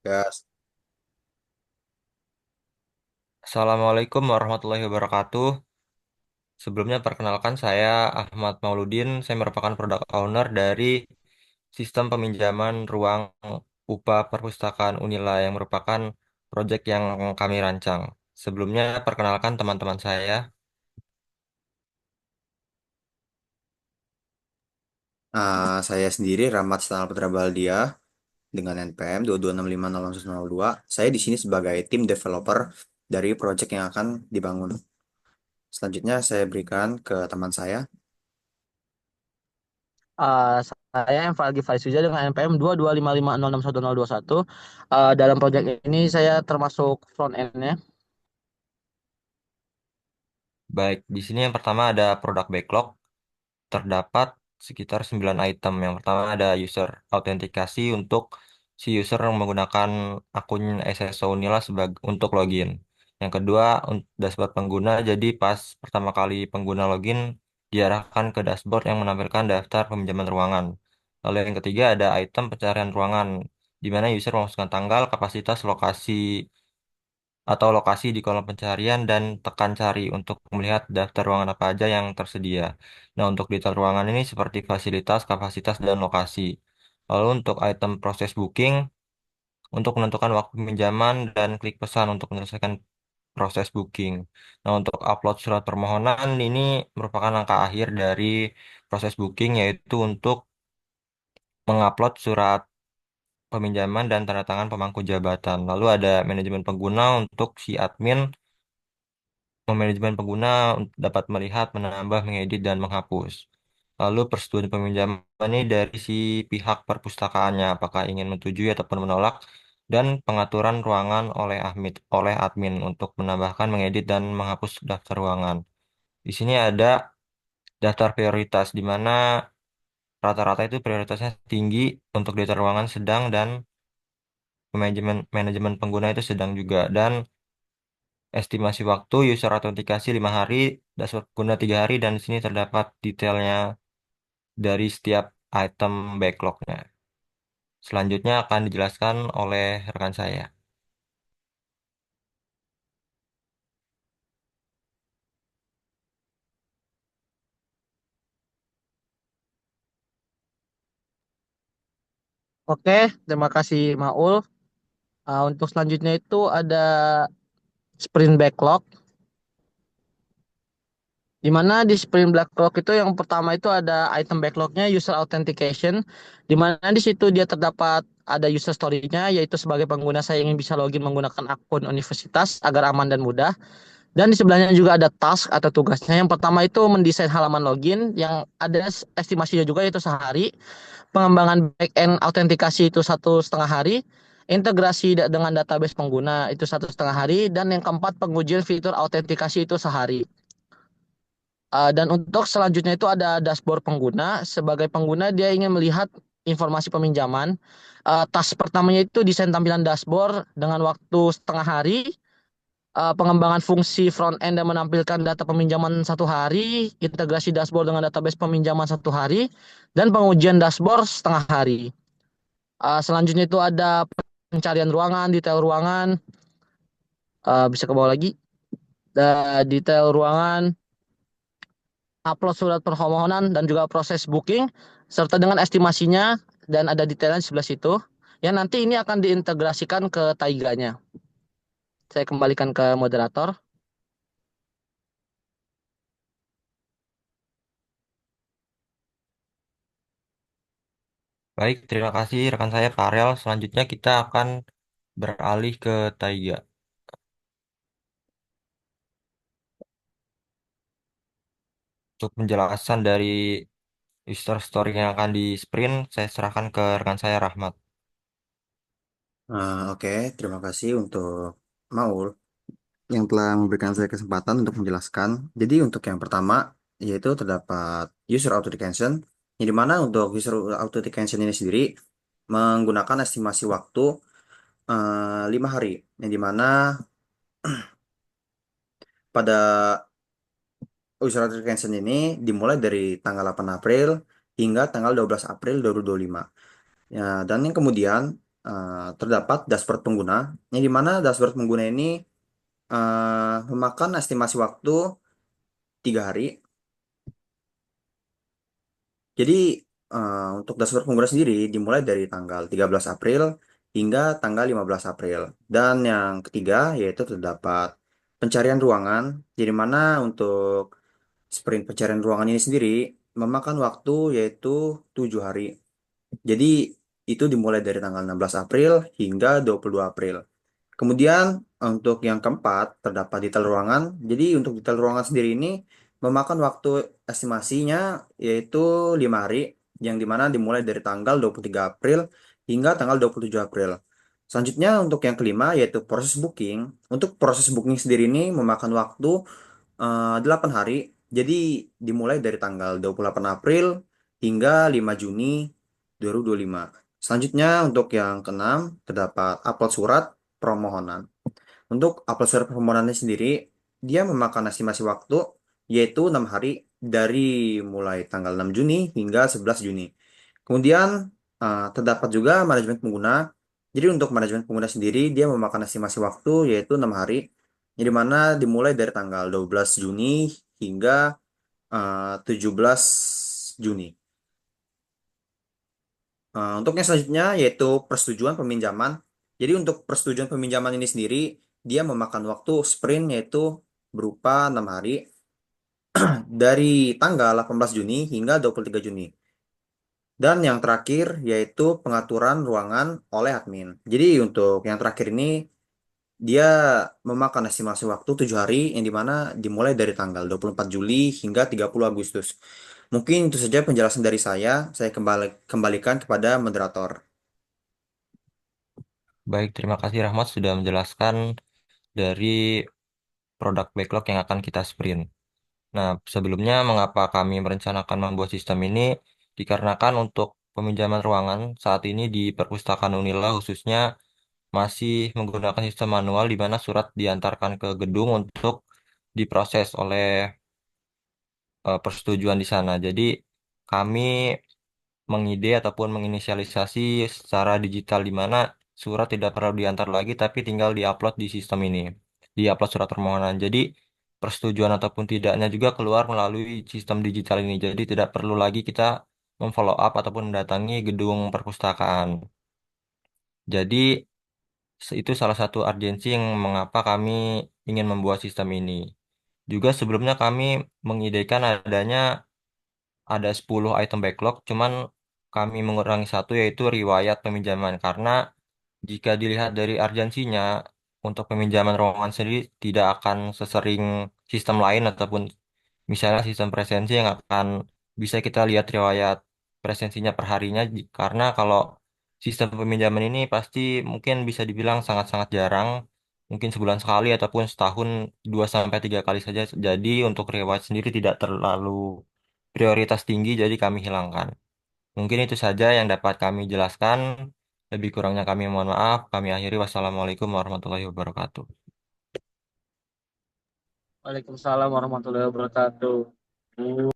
Gas. Assalamualaikum warahmatullahi wabarakatuh. Sebelumnya perkenalkan saya Ahmad Mauludin. Saya merupakan product owner dari sistem peminjaman ruang UPA Perpustakaan Unila yang merupakan proyek yang kami rancang. Sebelumnya perkenalkan teman-teman saya. Saya sendiri Rahmat Stanal Putra Baldia dengan NPM 226506102. Saya di sini sebagai tim developer dari proyek yang akan dibangun. Selanjutnya saya berikan ke teman saya. Eh, saya yang Falgi Faisuja dengan NPM 225506121. Dalam proyek ini saya termasuk front end-nya. Baik, di sini yang pertama ada produk backlog. Terdapat sekitar 9 item. Yang pertama ada user autentikasi untuk si user yang menggunakan akun SSO Unila sebagai untuk login. Yang kedua, dashboard pengguna. Jadi pas pertama kali pengguna login, diarahkan ke dashboard yang menampilkan daftar peminjaman ruangan. Lalu yang ketiga ada item pencarian ruangan, di mana user memasukkan tanggal, kapasitas, lokasi atau lokasi di kolom pencarian dan tekan cari untuk melihat daftar ruangan apa aja yang tersedia. Nah, untuk detail ruangan ini seperti fasilitas, kapasitas, dan lokasi. Lalu untuk item proses booking, untuk menentukan waktu peminjaman dan klik pesan untuk menyelesaikan proses booking. Nah, untuk upload surat permohonan ini merupakan langkah akhir dari proses booking, yaitu untuk mengupload surat peminjaman dan tanda tangan pemangku jabatan. Lalu ada manajemen pengguna untuk si admin memanajemen pengguna dapat melihat, menambah, mengedit, dan menghapus. Lalu persetujuan peminjaman ini dari si pihak perpustakaannya, apakah ingin menyetujui ataupun menolak, dan pengaturan ruangan oleh admin untuk menambahkan, mengedit, dan menghapus daftar ruangan. Di sini ada daftar prioritas, di mana rata-rata itu prioritasnya tinggi untuk daftar ruangan sedang dan manajemen pengguna itu sedang juga. Dan estimasi waktu user autentikasi 5 hari, dashboard pengguna 3 hari, dan di sini terdapat detailnya dari setiap item backlognya. Selanjutnya akan dijelaskan oleh rekan saya. Oke, terima kasih Maul. Untuk selanjutnya itu ada sprint backlog. Di mana di sprint backlog itu yang pertama itu ada item backlognya user authentication. Di mana di situ dia terdapat ada user story-nya yaitu sebagai pengguna saya ingin bisa login menggunakan akun universitas agar aman dan mudah. Dan di sebelahnya juga ada task atau tugasnya. Yang pertama itu mendesain halaman login yang ada estimasinya juga yaitu sehari. Pengembangan backend autentikasi itu 1,5 hari. Integrasi dengan database pengguna itu 1,5 hari. Dan yang keempat pengujian fitur autentikasi itu sehari. Dan untuk selanjutnya itu ada dashboard pengguna. Sebagai pengguna dia ingin melihat informasi peminjaman. Task pertamanya itu desain tampilan dashboard dengan waktu 1,5 hari. Pengembangan fungsi front end dan menampilkan data peminjaman 1 hari, integrasi dashboard dengan database peminjaman 1 hari, dan pengujian dashboard 1,5 hari. Selanjutnya itu ada pencarian ruangan, detail ruangan, bisa ke bawah lagi, detail ruangan, upload surat permohonan dan juga proses booking, serta dengan estimasinya dan ada detailnya di sebelah situ. Yang nanti ini akan diintegrasikan ke Taiganya. Saya kembalikan ke moderator. Baik, terima kasih rekan saya Farel. Selanjutnya kita akan beralih ke Taiga. Untuk penjelasan dari user story yang akan di sprint, saya serahkan ke rekan saya Rahmat. Oke, terima kasih untuk Maul yang telah memberikan saya kesempatan untuk menjelaskan. Jadi untuk yang pertama yaitu terdapat user authentication, yang dimana untuk user authentication ini sendiri menggunakan estimasi waktu 5 hari, yang dimana pada user authentication ini dimulai dari tanggal 8 April hingga tanggal 12 April 2025. Ya, dan yang kemudian terdapat dashboard pengguna, yang dimana dashboard pengguna ini memakan estimasi waktu 3 hari. Jadi untuk dashboard pengguna sendiri dimulai dari tanggal 13 April hingga tanggal 15 April. Dan yang ketiga yaitu terdapat pencarian ruangan, jadi mana untuk sprint pencarian ruangan ini sendiri memakan waktu yaitu 7 hari. Jadi itu dimulai dari tanggal 16 April hingga 22 April. Kemudian untuk yang keempat terdapat detail ruangan. Jadi untuk detail ruangan sendiri ini memakan waktu estimasinya yaitu 5 hari, yang dimana dimulai dari tanggal 23 April hingga tanggal 27 April. Selanjutnya untuk yang kelima yaitu proses booking. Untuk proses booking sendiri ini memakan waktu 8 hari. Jadi dimulai dari tanggal 28 April hingga 5 Juni 2025. Selanjutnya untuk yang keenam terdapat upload surat permohonan. Untuk upload surat permohonannya sendiri, dia memakan estimasi waktu yaitu 6 hari dari mulai tanggal 6 Juni hingga 11 Juni. Kemudian terdapat juga manajemen pengguna. Jadi untuk manajemen pengguna sendiri, dia memakan estimasi waktu yaitu 6 hari, di mana dimulai dari tanggal 12 Juni hingga 17 Juni. Untuk yang selanjutnya yaitu persetujuan peminjaman. Jadi untuk persetujuan peminjaman ini sendiri dia memakan waktu sprint yaitu berupa 6 hari dari tanggal 18 Juni hingga 23 Juni. Dan yang terakhir yaitu pengaturan ruangan oleh admin. Jadi untuk yang terakhir ini dia memakan estimasi waktu 7 hari, yang dimana dimulai dari tanggal 24 Juli hingga 30 Agustus. Mungkin itu saja penjelasan dari saya. Saya kembalikan kepada moderator. Baik, terima kasih Rahmat sudah menjelaskan dari produk backlog yang akan kita sprint. Nah, sebelumnya mengapa kami merencanakan membuat sistem ini? Dikarenakan untuk peminjaman ruangan saat ini di perpustakaan Unila khususnya masih menggunakan sistem manual di mana surat diantarkan ke gedung untuk diproses oleh persetujuan di sana. Jadi kami mengide ataupun menginisialisasi secara digital di mana surat tidak perlu diantar lagi tapi tinggal diupload di sistem ini. Diupload surat permohonan. Jadi persetujuan ataupun tidaknya juga keluar melalui sistem digital ini. Jadi tidak perlu lagi kita memfollow up ataupun mendatangi gedung perpustakaan. Jadi itu salah satu urgensi yang mengapa kami ingin membuat sistem ini. Juga sebelumnya kami mengidekan adanya ada 10 item backlog, cuman kami mengurangi satu yaitu riwayat peminjaman karena jika dilihat dari urgensinya untuk peminjaman ruangan sendiri tidak akan sesering sistem lain ataupun misalnya sistem presensi yang akan bisa kita lihat riwayat presensinya per harinya karena kalau sistem peminjaman ini pasti mungkin bisa dibilang sangat-sangat jarang, mungkin sebulan sekali ataupun setahun 2 sampai 3 kali saja. Jadi untuk riwayat sendiri tidak terlalu prioritas tinggi, jadi kami hilangkan. Mungkin itu saja yang dapat kami jelaskan. Lebih kurangnya kami mohon maaf. Kami akhiri. Wassalamualaikum warahmatullahi wabarakatuh. Waalaikumsalam warahmatullahi wabarakatuh.